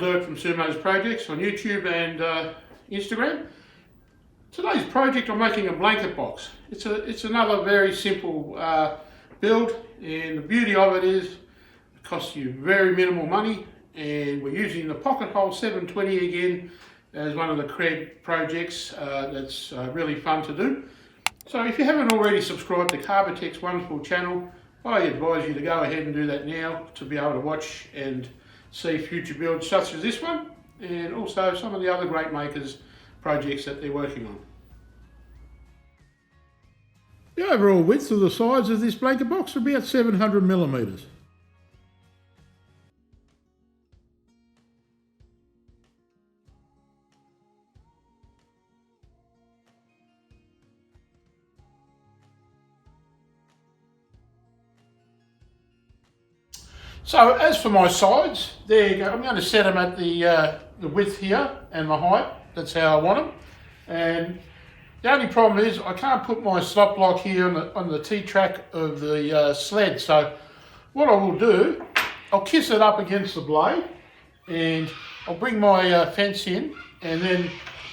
Dirk from Sumo's Projects on YouTube and Instagram. Today's project, I'm making a blanket box. It's another very simple build, and the beauty of it is it costs you very minimal money, and we're using the pocket hole 720 again as one of the Kreg projects that's really fun to do. So if you haven't already subscribed to Carbotech's wonderful channel, I advise you to go ahead and do that now to be able to watch and see future builds such as this one, and also some of the other great makers' projects that they're working on. The overall width of the sides of this blanket box are about 700 millimetres. So as for my sides, there you go. I'm going to set them at the width here and the height. That's how I want them. And the only problem is I can't put my slot block here on the T-track of the sled. So what I will do, I'll kiss it up against the blade, and I'll bring my fence in, and then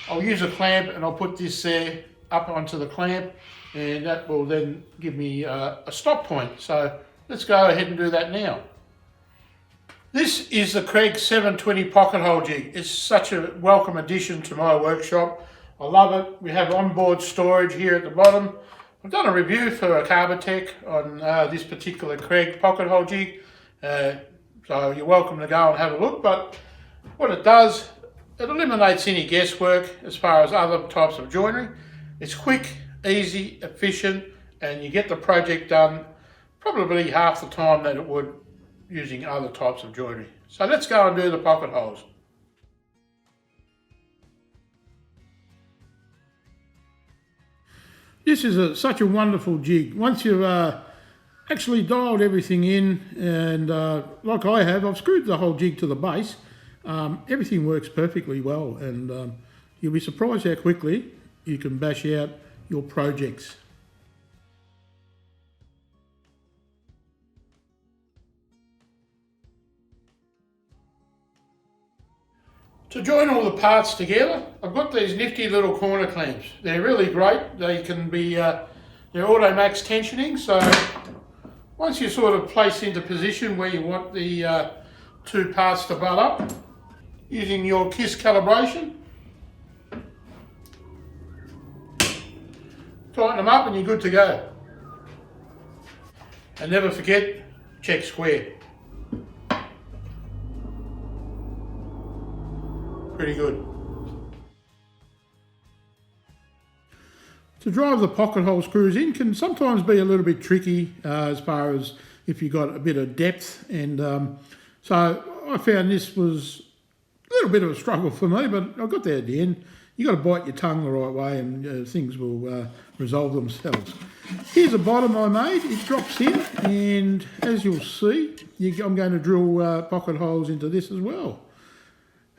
I'll use a clamp and I'll put this there up onto the clamp, and that will then give me a stop point. So let's go ahead and do that now. This is the Kreg 720 pocket hole jig. It's such a welcome addition to my workshop. I love it. We have onboard storage here at the bottom. I've done a review for a Carbotech on this particular Kreg pocket hole jig, so you're welcome to go and have a look. But what it does, it eliminates any guesswork as far as other types of joinery. It's quick, easy, efficient, and you get the project done probably half the time that it would using other types of joinery. So let's go and do the pocket holes. This is such a wonderful jig. Once you've actually dialed everything in, and like I have, I've screwed the whole jig to the base. Everything works perfectly well, and you'll be surprised how quickly you can bash out your projects. To join all the parts together, I've got these nifty little corner clamps. They're really great. They can be, they're auto-max tensioning, so once you sort of place into position where you want the two parts to butt up, using your KISS calibration, tighten them up and you're good to go. And never forget, check square. Pretty good. To drive the pocket hole screws in can sometimes be a little bit tricky as far as if you've got a bit of depth, and so I found this was a little bit of a struggle for me, but I got there at the end. You've got to bite your tongue the right way, and things will resolve themselves. Here's a bottom I made. It drops in, and as you'll see, I'm going to drill pocket holes into this as well.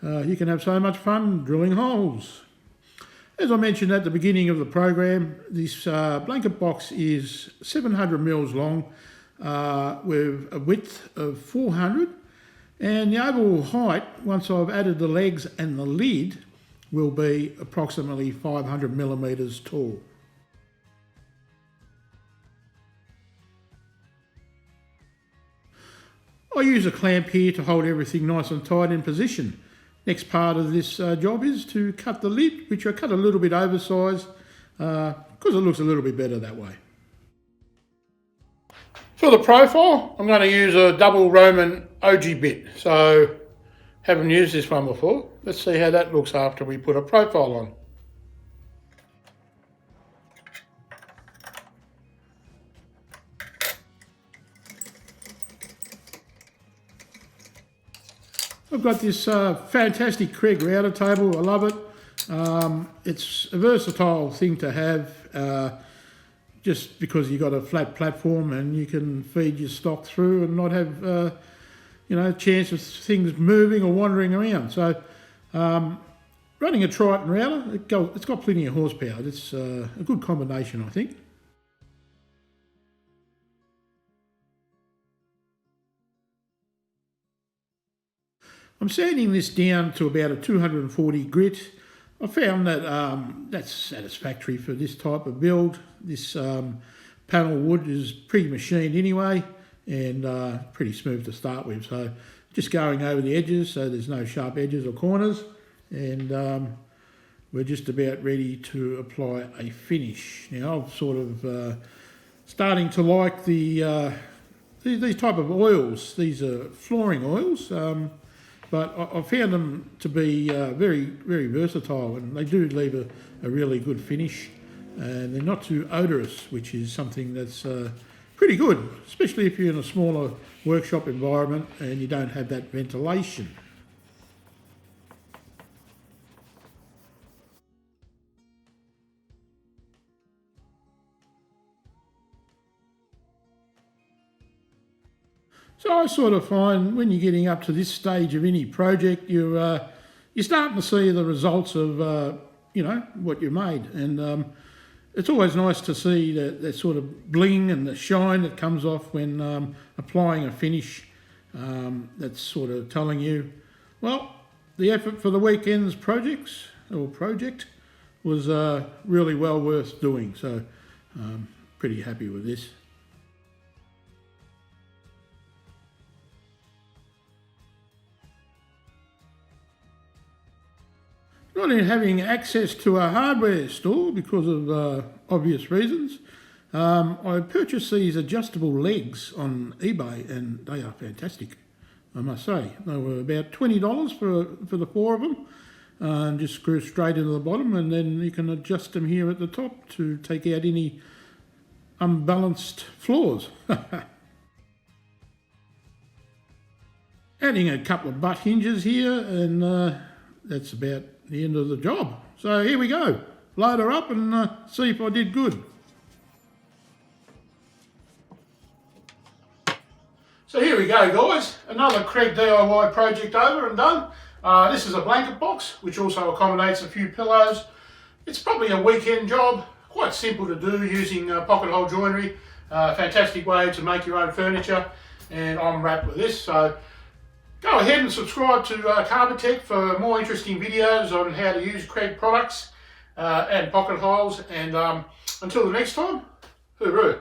You can have so much fun drilling holes. As I mentioned at the beginning of the program, this blanket box is 700 mils long with a width of 400, and the overall height, once I've added the legs and the lid, will be approximately 500 millimetres tall. I use a clamp here to hold everything nice and tight in position. Next part of this job is to cut the lid, which I cut a little bit oversized because it looks a little bit better that way. For the profile, I'm going to use a double Roman OG bit. So, haven't used this one before. Let's see how that looks after we put a profile on. I've got this fantastic Kreg router table. I love it. It's a versatile thing to have, just because you've got a flat platform and you can feed your stock through and not have, chance of things moving or wandering around. So running a Triton router, it's got plenty of horsepower. It's a good combination, I think. I'm sanding this down to about a 240 grit. I found that that's satisfactory for this type of build. This panel wood is pre-machined anyway and pretty smooth to start with. So just going over the edges so there's no sharp edges or corners, and we're just about ready to apply a finish. Now I've sort of starting to like these type of oils. These are flooring oils. But I found them to be very, very versatile, and they do leave a really good finish, and they're not too odorous, which is something that's pretty good, especially if you're in a smaller workshop environment and you don't have that ventilation. So I sort of find when you're getting up to this stage of any project, you're starting to see the results of what you made, and it's always nice to see that sort of bling and the shine that comes off when applying a finish. That's sort of telling you, well, the effort for the weekend's project was really well worth doing. So pretty happy with this. Not in having access to a hardware store because of obvious reasons. I purchased these adjustable legs on eBay, and they are fantastic, I must say. They were about $20 for the 4 of them. And just screw straight into the bottom, and then you can adjust them here at the top to take out any unbalanced floors. Adding a couple of butt hinges here, and that's about the end of the job. So here we go. Load her up and see if I did good. So here we go, guys. Another Kreg DIY project over and done. This is a blanket box, which also accommodates a few pillows. It's probably a weekend job, quite simple to do using pocket hole joinery. Fantastic way to make your own furniture, and I'm wrapped with this. So go ahead and subscribe to Carbotech for more interesting videos on how to use Kreg products and pocket holes. And until the next time, hooroo.